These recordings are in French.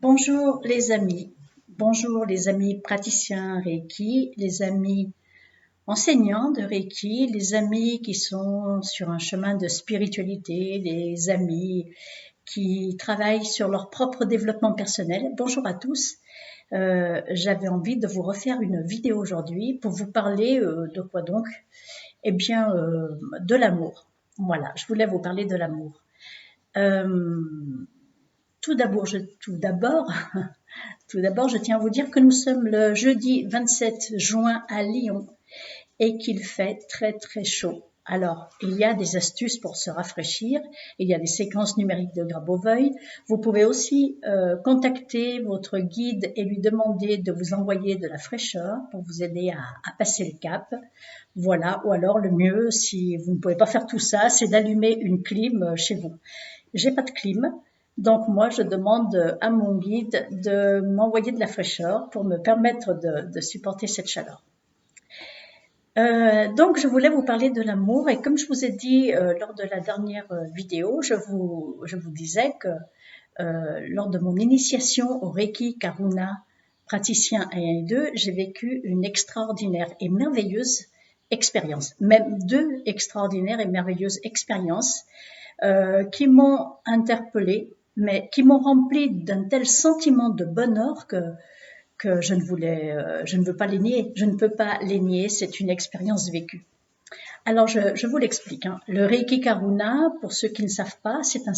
Bonjour les amis praticiens Reiki, les amis enseignants de Reiki, les amis qui sont sur un chemin de spiritualité, les amis qui travaillent sur leur propre développement personnel. Bonjour à tous. J'avais envie de vous refaire une vidéo aujourd'hui pour vous parler de quoi donc? Eh bien, de l'amour. Voilà, je voulais vous parler de l'amour. Tout d'abord, je tiens à vous dire que nous sommes le jeudi 27 juin à Lyon et qu'il fait très très chaud. Alors, il y a des astuces pour se rafraîchir, il y a des séquences numériques de Grabovoi. Vous pouvez aussi contacter votre guide et lui demander de vous envoyer de la fraîcheur pour vous aider à passer le cap. Voilà, ou alors le mieux, si vous ne pouvez pas faire tout ça, c'est d'allumer une clim chez vous. J'ai pas de clim, donc moi je demande à mon guide de m'envoyer de la fraîcheur pour me permettre de supporter cette chaleur. Donc je voulais vous parler de l'amour et comme je vous ai dit lors de la dernière vidéo, je vous disais que lors de mon initiation au Reiki Karuna praticien 1 et 2, j'ai vécu une extraordinaire et merveilleuse expérience, même deux extraordinaires et merveilleuses expériences qui m'ont interpellée, mais qui m'ont rempli d'un tel sentiment de bonheur que je ne veux pas les nier. Je ne peux pas les nier, c'est une expérience vécue. Alors, je vous l'explique. Le Reiki Karuna, pour ceux qui ne savent pas, c'est un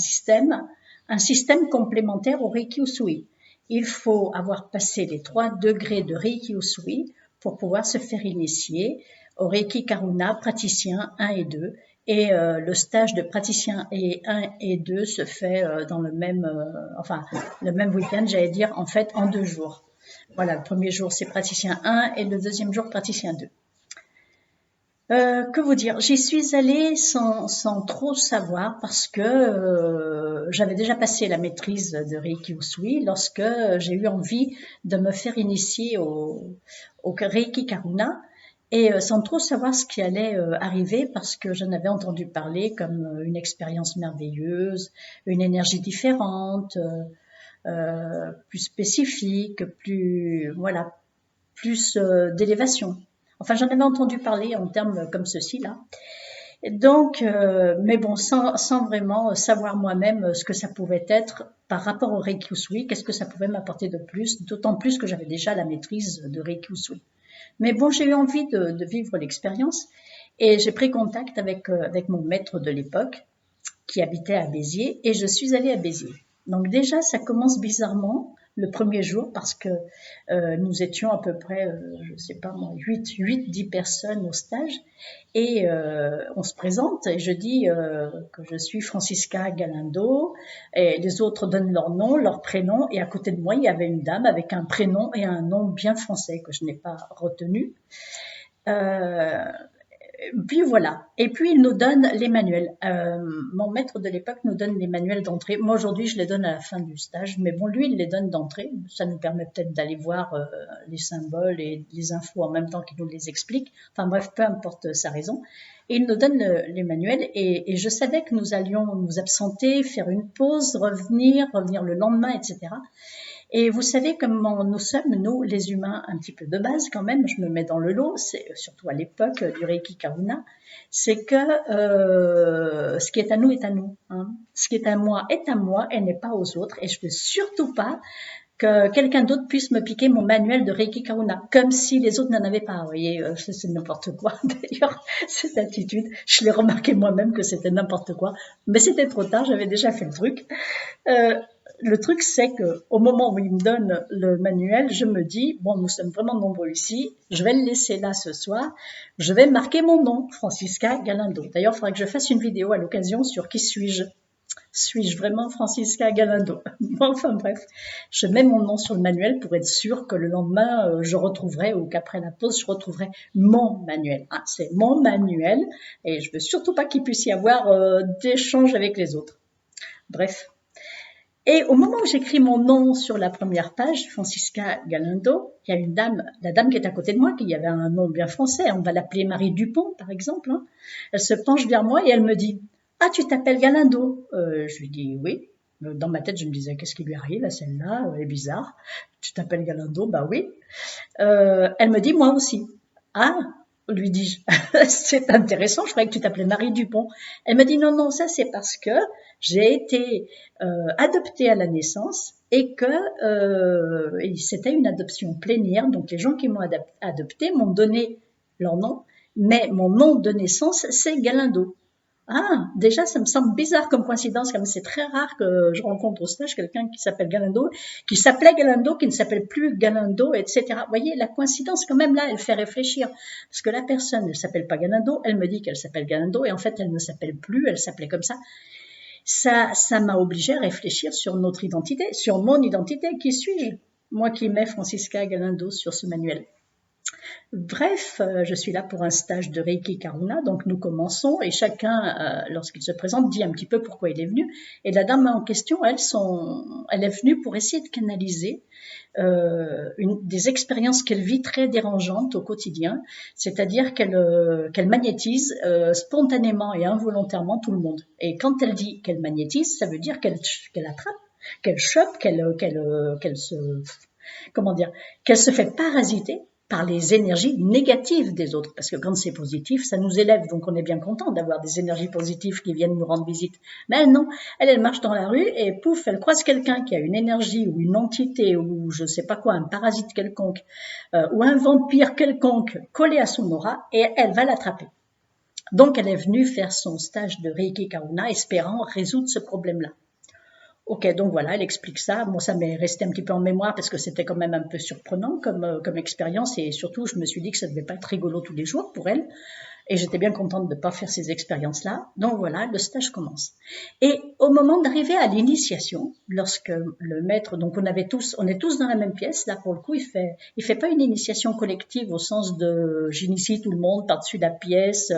système complémentaire au Reiki Usui. Il faut avoir passé les 3 degrés de Reiki Usui pour pouvoir se faire initier au Reiki Karuna praticien 1 et 2. Et le stage de praticien 1 et 2 se fait dans le même week-end, j'allais dire, en fait, en 2 jours. Voilà, le premier jour, c'est praticien 1 et le deuxième jour, praticien 2. Que vous dire? J'y suis allée sans trop savoir parce que j'avais déjà passé la maîtrise de Reiki Usui lorsque j'ai eu envie de me faire initier au Reiki Karuna et sans trop savoir ce qui allait arriver parce que j'en avais entendu parler comme une expérience merveilleuse, une énergie différente, plus spécifique, plus d'élévation. Enfin, j'en avais entendu parler en termes comme ceci là. Donc, mais bon, sans vraiment savoir moi-même ce que ça pouvait être par rapport au Reiki Usui, qu'est-ce que ça pouvait m'apporter de plus, d'autant plus que j'avais déjà la maîtrise de Reiki Usui. Mais bon, j'ai eu envie de vivre l'expérience et j'ai pris contact avec mon maître de l'époque qui habitait à Béziers et je suis allée à Béziers. Donc déjà, ça commence bizarrement le premier jour parce que nous étions à peu près, je sais pas moi, 10 personnes au stage et on se présente et je dis que je suis Francisca Galindo et les autres donnent leur nom, leur prénom et à côté de moi, il y avait une dame avec un prénom et un nom bien français que je n'ai pas retenu. Puis voilà. Et puis il nous donne les manuels. Mon maître de l'époque nous donne les manuels d'entrée. Moi aujourd'hui je les donne à la fin du stage, mais bon lui il les donne d'entrée. Ça nous permet peut-être d'aller voir les symboles et les infos en même temps qu'il nous les explique. Enfin bref, peu importe sa raison. Et il nous donne les manuels et je savais que nous allions nous absenter, faire une pause, revenir le lendemain, etc. Et vous savez comment nous sommes, nous, les humains, un petit peu de base quand même, je me mets dans le lot, c'est surtout à l'époque du Reiki Karuna, c'est que ce qui est à nous est à nous. Ce qui est à moi et n'est pas aux autres. Et je ne veux surtout pas que quelqu'un d'autre puisse me piquer mon manuel de Reiki Karuna, comme si les autres n'en avaient pas. Vous voyez, c'est n'importe quoi. D'ailleurs, cette attitude, je l'ai remarqué moi-même que c'était n'importe quoi. Mais c'était trop tard, j'avais déjà fait le truc. Le truc, c'est que au moment où il me donne le manuel, je me dis, bon, nous sommes vraiment nombreux ici, je vais le laisser là ce soir, je vais marquer mon nom, Francisca Galindo. D'ailleurs, il faudrait que je fasse une vidéo à l'occasion sur qui suis-je. Suis-je vraiment Francisca Galindo? Enfin bref, je mets mon nom sur le manuel pour être sûr que le lendemain, je retrouverai, ou qu'après la pause, je retrouverai mon manuel. C'est mon manuel, et je veux surtout pas qu'il puisse y avoir d'échange avec les autres. Bref. Et au moment où j'écris mon nom sur la première page, Francisca Galindo, il y a une dame, la dame qui est à côté de moi, qui avait un nom bien français, on va l'appeler Marie Dupont, par exemple. Elle se penche vers moi et elle me dit « Ah, tu t'appelles Galindo ?» Je lui dis « Oui ». Dans ma tête, je me disais, qu'est-ce qui lui arrive à celle-là? Elle est bizarre. Tu t'appelles Galindo? Bah oui. Elle me dit, moi aussi. Ah, lui dis-je, c'est intéressant, je croyais que tu t'appelais Marie Dupont. Elle me dit, non, non, ça c'est parce que j'ai été adoptée à la naissance et que c'était une adoption plénière, donc les gens qui m'ont adoptée m'ont donné leur nom, mais mon nom de naissance, c'est Galindo. Ah, déjà, ça me semble bizarre comme coïncidence, comme c'est très rare que je rencontre au stage quelqu'un qui s'appelle Galindo, qui s'appelait Galindo, qui ne s'appelle plus Galindo, etc. Vous voyez, la coïncidence, quand même, là, elle fait réfléchir. Parce que la personne ne s'appelle pas Galindo, elle me dit qu'elle s'appelle Galindo, et en fait, elle ne s'appelle plus, elle s'appelait comme ça. Ça m'a obligé à réfléchir sur notre identité, sur mon identité. Qui suis-je? Moi qui mets Francisca Galindo sur ce manuel. Bref, je suis là pour un stage de Reiki Karuna, donc nous commençons et chacun, lorsqu'il se présente, dit un petit peu pourquoi il est venu. Et la dame en question, elle est venue pour essayer de canaliser des expériences qu'elle vit très dérangeantes au quotidien, c'est-à-dire qu'elle magnétise spontanément et involontairement tout le monde. Et quand elle dit qu'elle magnétise, ça veut dire qu'elle attrape, qu'elle chope, qu'elle se fait parasiter par les énergies négatives des autres. Parce que quand c'est positif, ça nous élève. Donc on est bien content d'avoir des énergies positives qui viennent nous rendre visite. Mais elle, non. Elle marche dans la rue et pouf, elle croise quelqu'un qui a une énergie ou une entité ou je sais pas quoi, un parasite quelconque ou un vampire quelconque collé à son aura et elle va l'attraper. Donc elle est venue faire son stage de Reiki Karuna espérant résoudre ce problème-là. Ok, donc voilà, elle explique ça. Moi, ça m'est resté un petit peu en mémoire parce que c'était quand même un peu surprenant comme expérience et surtout, je me suis dit que ça devait pas être rigolo tous les jours pour elle. Et j'étais bien contente de ne pas faire ces expériences-là. Donc voilà, le stage commence. Et au moment d'arriver à l'initiation, lorsque le maître, donc on est tous dans la même pièce. Là, pour le coup, il fait pas une initiation collective au sens de j'initie tout le monde par-dessus la pièce,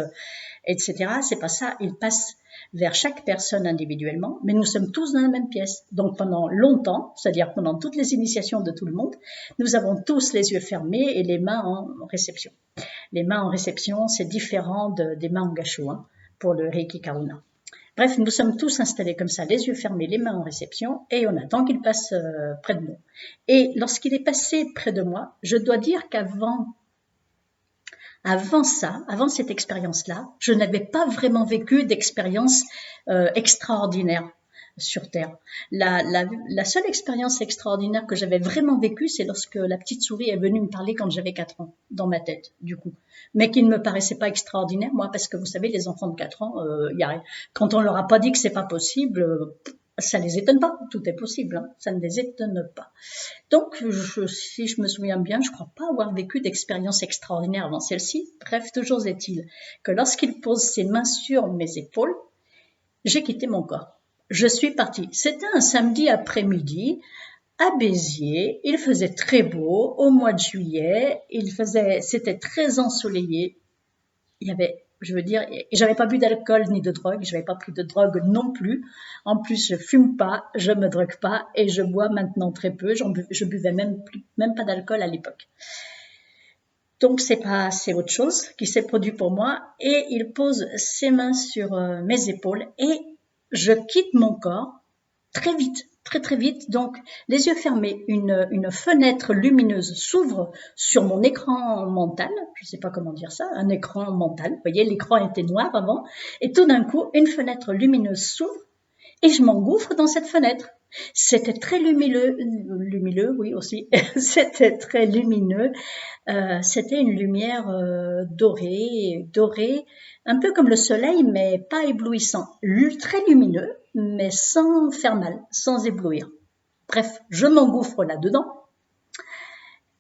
etc. C'est pas ça. Il passe vers chaque personne individuellement, mais nous sommes tous dans la même pièce. Donc pendant longtemps, c'est-à-dire pendant toutes les initiations de tout le monde, nous avons tous les yeux fermés et les mains en réception. Les mains en réception, c'est différent des mains en gâchot pour le Reiki Karuna. Bref, nous sommes tous installés comme ça, les yeux fermés, les mains en réception, et on attend qu'il passe près de nous. Et lorsqu'il est passé près de moi, je dois dire qu'avant cette expérience-là, je n'avais pas vraiment vécu d'expérience extraordinaire sur Terre. La seule expérience extraordinaire que j'avais vraiment vécue, c'est lorsque la petite souris est venue me parler quand j'avais 4 ans, dans ma tête, du coup. Mais qui ne me paraissait pas extraordinaire, moi, parce que vous savez, les enfants de 4 ans, quand on leur a pas dit que c'est pas possible, ça les étonne pas, tout est possible, ça ne les étonne pas. Donc, si je me souviens bien, je crois pas avoir vécu d'expérience extraordinaire avant celle-ci. Bref, toujours est-il que lorsqu'il pose ses mains sur mes épaules, j'ai quitté mon corps. Je suis partie. C'était un samedi après-midi à Béziers. Il faisait très beau au mois de juillet. C'était très ensoleillé. J'avais pas bu d'alcool ni de drogue, j'avais pas pris de drogue non plus. En plus, je fume pas, je me drogue pas et je bois maintenant très peu. Je buvais même pas d'alcool à l'époque. Donc c'est autre chose qui s'est produit pour moi et il pose ses mains sur mes épaules et je quitte mon corps très vite. Très très vite, donc les yeux fermés, une fenêtre lumineuse s'ouvre sur mon écran mental, je ne sais pas comment dire ça, un écran mental, vous voyez l'écran était noir avant, et tout d'un coup une fenêtre lumineuse s'ouvre et je m'engouffre dans cette fenêtre. C'était très lumineux, oui aussi, c'était très lumineux, c'était une lumière dorée, un peu comme le soleil mais pas éblouissant, très lumineux mais sans faire mal, sans éblouir. Bref, je m'engouffre là-dedans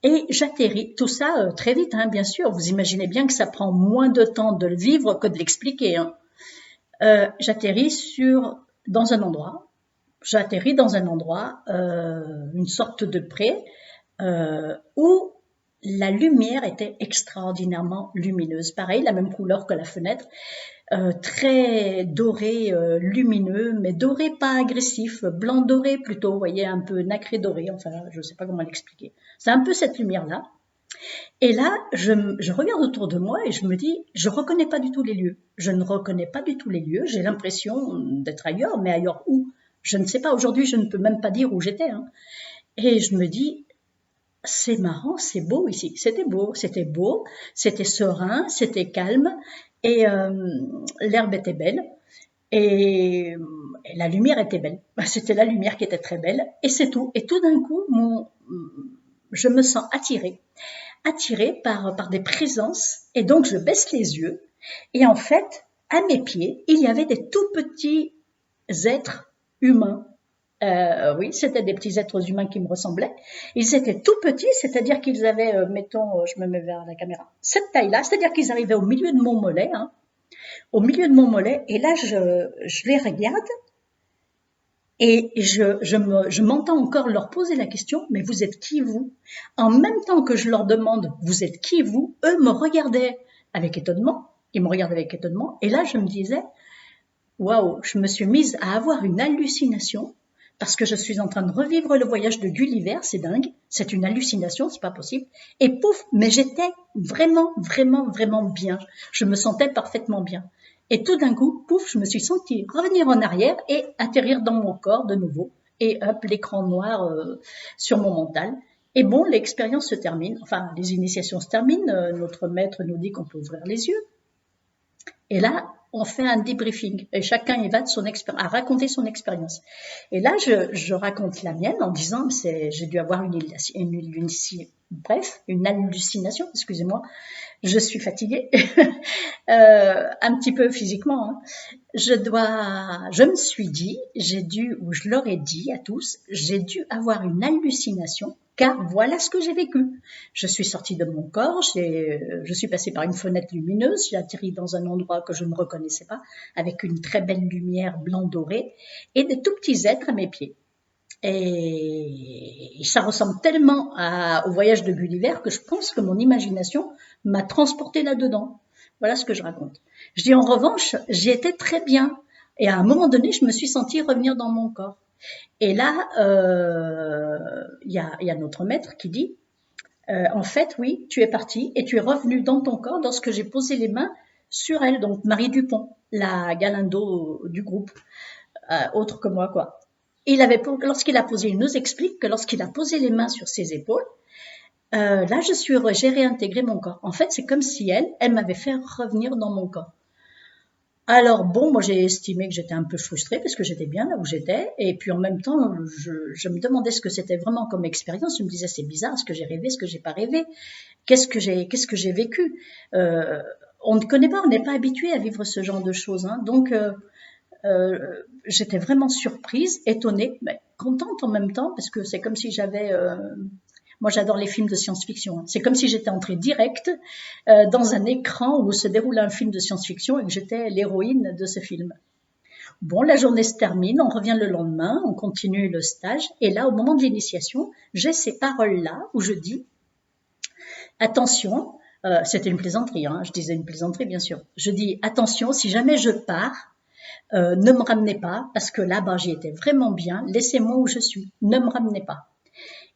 et j'atterris. Tout ça très vite, bien sûr. Vous imaginez bien que ça prend moins de temps de le vivre que de l'expliquer. J'atterris dans un endroit, une sorte de pré, où la lumière était extraordinairement lumineuse. Pareil, la même couleur que la fenêtre. Très doré, lumineux, mais doré pas agressif, blanc doré plutôt, vous voyez, un peu nacré doré, enfin, je ne sais pas comment l'expliquer. C'est un peu cette lumière-là. Et là, je regarde autour de moi et je me dis, je reconnais pas du tout les lieux. Je ne reconnais pas du tout les lieux, j'ai l'impression d'être ailleurs, mais ailleurs où? Je ne sais pas, aujourd'hui, je ne peux même pas dire où j'étais. Hein. Et je me dis, c'est marrant, c'est beau ici. C'était beau, c'était serein, c'était calme, et l'herbe était belle, et, et la lumière était belle. C'était la lumière qui était très belle, et c'est tout. Et tout d'un coup, je me sens attirée par des présences, et donc je baisse les yeux, et en fait, à mes pieds, il y avait des tout petits êtres humains. Oui, c'était des petits êtres humains qui me ressemblaient. Ils étaient tout petits, c'est-à-dire qu'ils avaient, mettons, je me mets vers la caméra, cette taille-là, c'est-à-dire qu'ils arrivaient au milieu de mon mollet, hein, au milieu de mon mollet, et là, je les regarde, et je m'entends encore leur poser la question, mais vous êtes qui, vous? En même temps que je leur demande, vous êtes qui, vous? Eux me regardaient avec étonnement, ils me regardaient avec étonnement, et là, je me disais, waouh, je me suis mise à avoir une hallucination, parce que je suis en train de revivre le voyage de Gulliver, c'est dingue, c'est une hallucination, c'est pas possible. Et pouf, mais j'étais vraiment, vraiment, vraiment bien. Je me sentais parfaitement bien. Et tout d'un coup, pouf, je me suis sentie revenir en arrière et atterrir dans mon corps de nouveau. Et hop, l'écran noir sur mon mental. Et bon, l'expérience se termine, enfin, les initiations se terminent, notre maître nous dit qu'on peut ouvrir les yeux. Et là, on fait un débriefing et chacun y va de son expérience, à raconter son expérience. Et là, je raconte la mienne en disant, j'ai dû avoir une hallucination, excusez-moi, je suis fatiguée, un petit peu physiquement. Hein. Je me suis dit, ou je leur ai dit à tous, j'ai dû avoir une hallucination, car voilà ce que j'ai vécu. Je suis sortie de mon corps, je suis passée par une fenêtre lumineuse, j'ai atterri dans un endroit que je ne reconnaissais pas, avec une très belle lumière blanc doré, et des tout petits êtres à mes pieds. Et ça ressemble tellement au voyage de Gulliver que je pense que mon imagination m'a transportée là-dedans. Voilà ce que je raconte. Je dis en revanche, j'y étais très bien. Et à un moment donné, je me suis sentie revenir dans mon corps. Et là, y a notre maître qui dit, en fait, oui, tu es parti et tu es revenu dans ton corps lorsque j'ai posé les mains sur elle, donc Marie Dupont, la galando du groupe, autre que moi, quoi. Lorsqu'il a posé, il nous explique que lorsqu'il a posé les mains sur ses épaules, là, j'ai réintégré mon corps. En fait, c'est comme si elle m'avait fait revenir dans mon corps. Alors bon, moi j'ai estimé que j'étais un peu frustrée parce que j'étais bien là où j'étais et puis en même temps je me demandais ce que c'était vraiment comme expérience. Je me disais c'est bizarre, est-ce que j'ai rêvé, est-ce que j'ai pas rêvé, qu'est-ce que j'ai vécu. On ne connaît pas, on n'est pas habitué à vivre ce genre de choses, hein. Donc j'étais vraiment surprise, étonnée, mais contente en même temps parce que c'est comme si moi, j'adore les films de science-fiction. C'est comme si j'étais entrée direct dans un écran où se déroule un film de science-fiction et que j'étais l'héroïne de ce film. Bon, la journée se termine, on revient le lendemain, on continue le stage. Et là, au moment de l'initiation, j'ai ces paroles-là où je dis « Attention, c'était une plaisanterie, hein, je disais une plaisanterie bien sûr. Je dis « Attention, si jamais je pars, ne me ramenez pas parce que là-bas, j'y étais vraiment bien. Laissez-moi où je suis. Ne me ramenez pas. »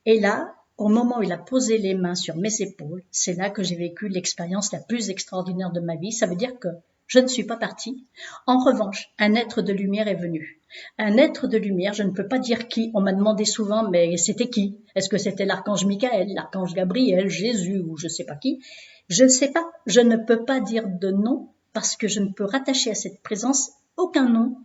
Et là, au moment où il a posé les mains sur mes épaules, c'est là que j'ai vécu l'expérience la plus extraordinaire de ma vie. Ça veut dire que je ne suis pas partie. En revanche, un être de lumière est venu. Un être de lumière, je ne peux pas dire qui. On m'a demandé souvent, mais c'était qui? Est-ce que c'était l'archange Michael, l'archange Gabriel, Jésus ou je ne sais pas qui? Je ne sais pas. Je ne peux pas dire de nom parce que je ne peux rattacher à cette présence aucun nom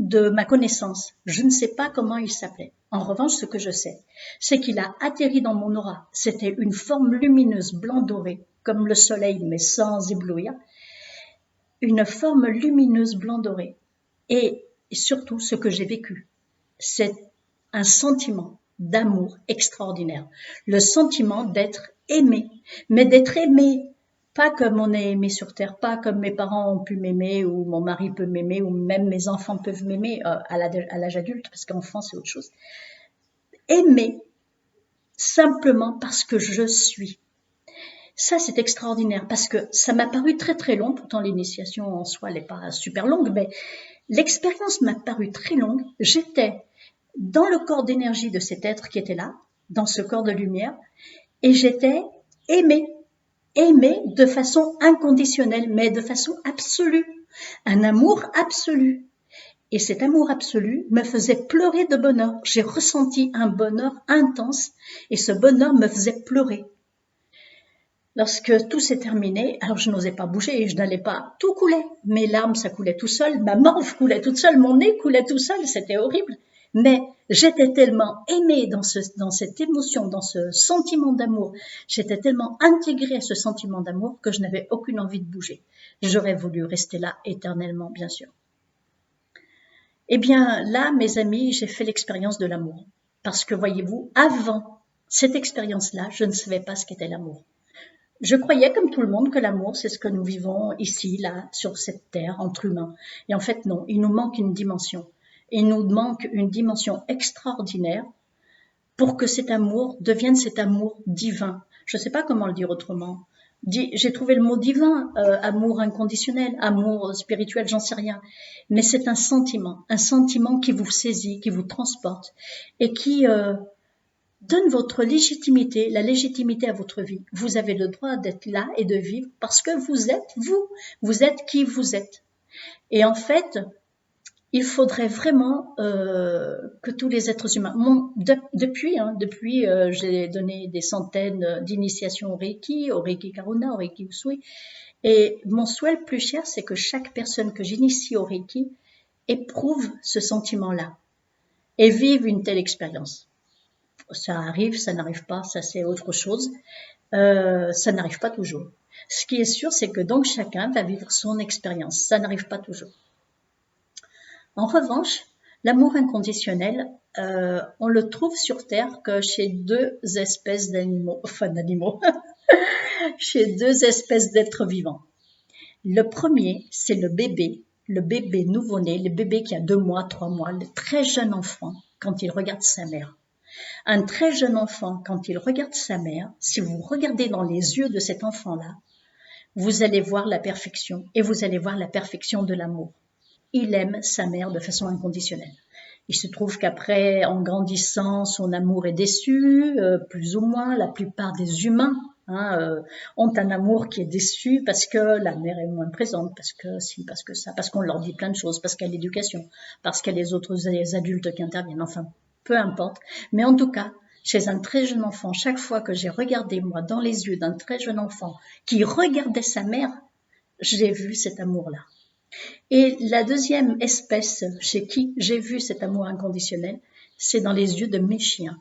de ma connaissance. Je ne sais pas comment il s'appelait. En revanche, ce que je sais, c'est qu'il a atterri dans mon aura. C'était une forme lumineuse blanc doré, comme le soleil, mais sans éblouir. Une forme lumineuse blanc doré. Et surtout, ce que j'ai vécu, c'est un sentiment d'amour extraordinaire. Le sentiment d'être aimé, mais d'être aimé pas comme on est aimé sur Terre, pas comme mes parents ont pu m'aimer, ou mon mari peut m'aimer, ou même mes enfants peuvent m'aimer à l'âge adulte, parce qu'enfant c'est autre chose. Aimer simplement parce que je suis. Ça, c'est extraordinaire, parce que ça m'a paru très très long, pourtant l'initiation en soi, elle n'est pas super longue, mais l'expérience m'a paru très longue. J'étais dans le corps d'énergie de cet être qui était là, dans ce corps de lumière, et j'étais aimée de façon inconditionnelle, mais de façon absolue, un amour absolu. Et cet amour absolu me faisait pleurer de bonheur. J'ai ressenti un bonheur intense et ce bonheur me faisait pleurer. Lorsque tout s'est terminé, alors je n'osais pas bouger et je n'allais pas, tout coulait. Mes larmes, ça coulait tout seul, ma morve coulait toute seule, mon nez coulait tout seul, c'était horrible. Mais j'étais tellement aimée dans cette émotion, dans ce sentiment d'amour, j'étais tellement intégrée à ce sentiment d'amour que je n'avais aucune envie de bouger. J'aurais voulu rester là éternellement, bien sûr. Eh bien, là, mes amis, j'ai fait l'expérience de l'amour. Parce que, voyez-vous, avant cette expérience-là, je ne savais pas ce qu'était l'amour. Je croyais, comme tout le monde, que l'amour, c'est ce que nous vivons ici, là, sur cette terre, entre humains. Et en fait, non, il nous manque une dimension. Il nous manque une dimension extraordinaire pour que cet amour devienne cet amour divin. Je ne sais pas comment le dire autrement. J'ai trouvé le mot divin, amour inconditionnel, amour spirituel, j'en sais rien. Mais c'est un sentiment qui vous saisit, qui vous transporte et qui donne votre légitimité, la légitimité à votre vie. Vous avez le droit d'être là et de vivre parce que vous êtes vous. Vous êtes qui vous êtes. Et en fait, il faudrait vraiment que tous les êtres humains, depuis, j'ai donné des centaines d'initiations au Reiki Karuna, au Reiki Usui, et mon souhait le plus cher, c'est que chaque personne que j'initie au Reiki éprouve ce sentiment-là et vive une telle expérience. Ça arrive, ça n'arrive pas, ça c'est autre chose. Ça n'arrive pas toujours. Ce qui est sûr, c'est que donc chacun va vivre son expérience. Ça n'arrive pas toujours. En revanche, l'amour inconditionnel, on le trouve sur Terre que chez deux espèces d'animaux, chez deux espèces d'êtres vivants. Le premier, c'est le bébé nouveau-né, le bébé qui a 2 mois, 3 mois, le très jeune enfant, quand il regarde sa mère. Un très jeune enfant, quand il regarde sa mère, si vous regardez dans les yeux de cet enfant-là, vous allez voir la perfection et vous allez voir la perfection de l'amour. Il aime sa mère de façon inconditionnelle. Il se trouve qu'après, en grandissant, son amour est déçu, plus ou moins. La plupart des humains ont un amour qui est déçu parce que la mère est moins présente, parce que si, parce que ça, parce qu'on leur dit plein de choses, parce qu'il y a l'éducation, parce qu'il y a les autres adultes qui interviennent, enfin, peu importe. Mais en tout cas, chez un très jeune enfant, chaque fois que j'ai regardé, moi, dans les yeux d'un très jeune enfant qui regardait sa mère, j'ai vu cet amour-là. Et la deuxième espèce chez qui j'ai vu cet amour inconditionnel, c'est dans les yeux de mes chiens.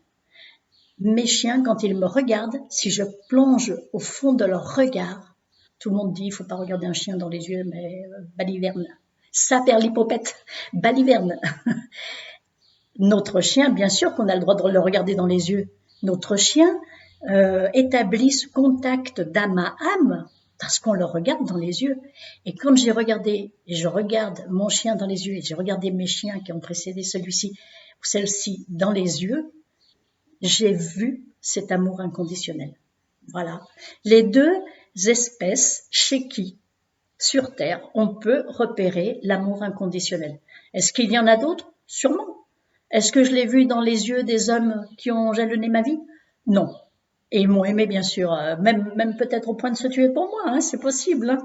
Mes chiens, quand ils me regardent, si je plonge au fond de leur regard, tout le monde dit, il ne faut pas regarder un chien dans les yeux, mais baliverne. Ça perd l'hypopète, baliverne. Notre chien, bien sûr qu'on a le droit de le regarder dans les yeux. Notre chien établit ce contact d'âme à âme parce qu'on le regarde dans les yeux. Et quand j'ai regardé, et je regarde mon chien dans les yeux, et j'ai regardé mes chiens qui ont précédé celui-ci ou celle-ci dans les yeux, j'ai vu cet amour inconditionnel. Voilà. Les deux espèces chez qui, sur Terre, on peut repérer l'amour inconditionnel. Est-ce qu'il y en a d'autres? Sûrement. Est-ce que je l'ai vu dans les yeux des hommes qui ont jalonné ma vie? Non. Et ils m'ont aimé, bien sûr, même peut-être au point de se tuer pour moi, hein, c'est possible. Hein.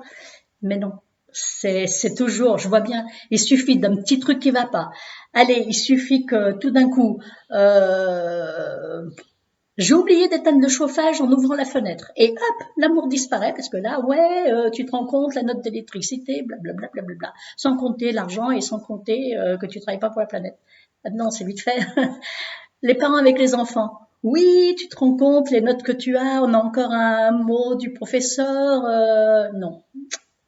Mais non, c'est toujours, je vois bien, il suffit d'un petit truc qui va pas. Allez, il suffit que tout d'un coup, j'ai oublié d'éteindre le chauffage en ouvrant la fenêtre. Et hop, l'amour disparaît parce que là, ouais, tu te rends compte, la note d'électricité, blablabla, blablabla. Sans compter l'argent et sans compter que tu travailles pas pour la planète. Maintenant, c'est vite fait. Les parents avec les enfants. Oui, tu te rends compte, les notes que tu as, on a encore un mot du professeur. Non.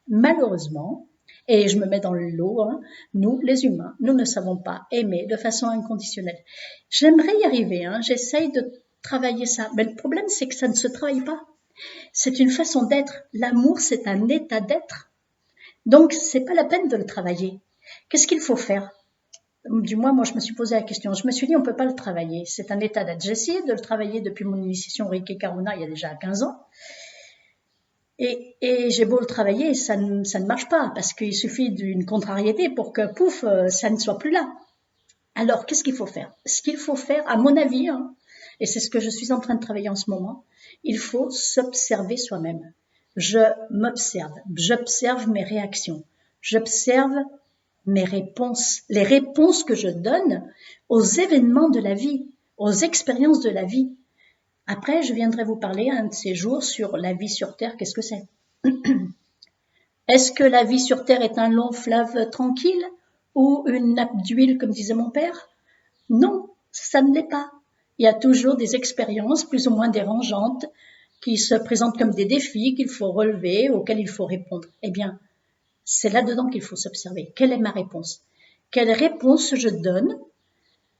Malheureusement, et je me mets dans le lot, hein, nous, les humains, nous ne savons pas aimer de façon inconditionnelle. J'aimerais y arriver, hein, j'essaye de travailler ça, mais le problème, c'est que ça ne se travaille pas. C'est une façon d'être. L'amour, c'est un état d'être. Donc, c'est pas la peine de le travailler. Qu'est-ce qu'il faut faire? Du moins, moi, je me suis posé la question. Je me suis dit, on peut pas le travailler. C'est un état d'être. J'ai essayé de le travailler depuis mon initiation Reiki Karuna il y a déjà 15 ans. Et j'ai beau le travailler, ça ne marche pas, parce qu'il suffit d'une contrariété pour que, pouf, ça ne soit plus là. Alors, qu'est-ce qu'il faut faire? Ce qu'il faut faire, à mon avis, hein, et c'est ce que je suis en train de travailler en ce moment, il faut s'observer soi-même. Je m'observe, j'observe mes réactions, j'observe mes réponses, les réponses que je donne aux événements de la vie, aux expériences de la vie. Après, je viendrai vous parler un de ces jours sur la vie sur Terre, qu'est-ce que c'est? Est-ce que la vie sur Terre est un long fleuve tranquille ou une nappe d'huile, comme disait mon père? Non, ça ne l'est pas. Il y a toujours des expériences plus ou moins dérangeantes qui se présentent comme des défis qu'il faut relever, auxquels il faut répondre. Eh bien, c'est là-dedans qu'il faut s'observer. Quelle est ma réponse? Quelle réponse je donne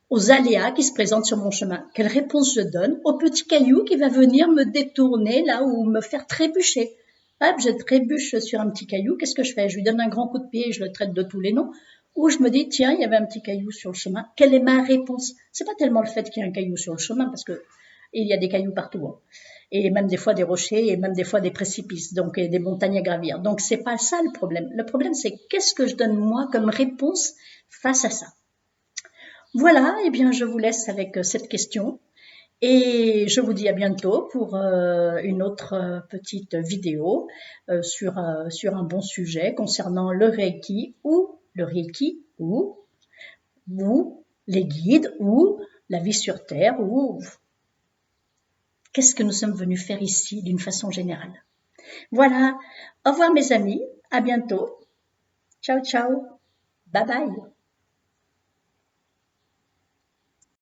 aux aléas qui se présentent sur mon chemin? Quelle réponse je donne au petit caillou qui va venir me détourner là ou me faire trébucher? Hop, je trébuche sur un petit caillou, qu'est-ce que je fais? Je lui donne un grand coup de pied et je le traite de tous les noms. Ou je me dis, tiens, il y avait un petit caillou sur le chemin. Quelle est ma réponse? C'est pas tellement le fait qu'il y ait un caillou sur le chemin, parce que il y a des cailloux partout, hein. Et même des fois des rochers, et même des fois des précipices, donc et des montagnes à gravir. Donc c'est pas ça le problème. Le problème, c'est qu'est-ce que je donne moi comme réponse face à ça? Voilà, eh bien je vous laisse avec cette question. Et je vous dis à bientôt pour une autre petite vidéo sur un bon sujet concernant le Reiki ou les guides ou la vie sur Terre ou qu'est-ce que nous sommes venus faire ici d'une façon générale. Voilà, au revoir mes amis, à bientôt. Ciao ciao, bye bye.